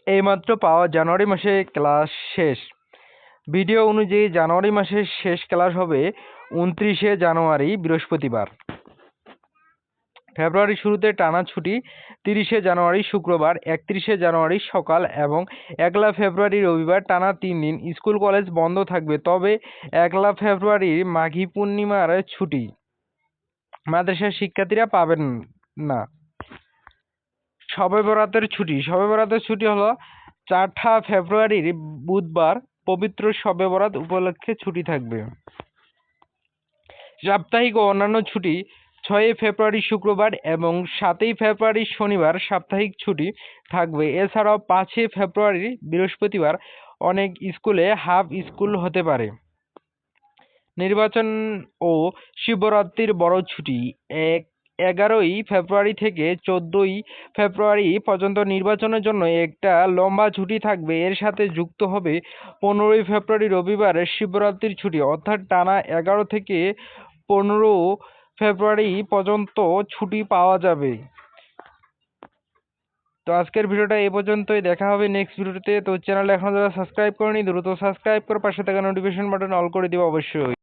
এইমাত্র পাওয়া জানুয়ারি মাসে ক্লাস শেষ। ভিডিও অনুযায়ী জানুয়ারি মাসের শেষ ক্লাস হবে 29শে জানুয়ারি বৃহস্পতিবার। ফেব্রুয়ারির শুরুতে টানা ছুটি 30শে জানুয়ারি শুক্রবার, 31শে জানুয়ারি সকাল এবং 1লা ফেব্রুয়ারি রবিবার টানা 3 দিন স্কুল কলেজ বন্ধ থাকবে। তবে 1লা ফেব্রুয়ারি মাঘী পূর্ণিমার ছুটি মাদ্রাসার শিক্ষার্থীরা পাবেন না। শবে বরাতের ছুটি হলো 4ঠা ফেব্রুয়ারির বুধবার, পবিত্র শবে বরাত উপলক্ষে ছুটি থাকবে। সাপ্তাহিক ও অন্যান্য ছুটি 6 ফেব্রুয়ারি শুক্রবার এবং 7 ফেব্রুয়ারি শনিবার সাপ্তাহিক ছুটি থাকবে। এছাড়াও 5 ফেব্রুয়ারি বৃহস্পতিবার অনেক স্কুলে হাফ স্কুল হতে পারে। নির্বাচন ও শিবরাত্রির বড় ছুটি 11 ফেব্রুয়ারি থেকে 14 ফেব্রুয়ারি পর্যন্ত নির্বাচনের জন্য একটা লম্বা ছুটি থাকবে। এর সাথে যুক্ত হবে 15 ফেব্রুয়ারি রবিবার শিবরাত্রির ছুটি, অর্থাৎ টানা 11 থেকে 15 ফেব্রুয়ারি পর্যন্ত ছুটি পাওয়া যাবে। তো আজকের ভিডিওটা এই পর্যন্তই। দেখা হবে নেক্সট ভিডিওতে। তো চ্যানেলে এখনো যারা সাবস্ক্রাইব করেনি দ্রুত সাবস্ক্রাইব করে পাশে থাকা নোটিফিকেশন বাটন অল করে দিও অবশ্যই।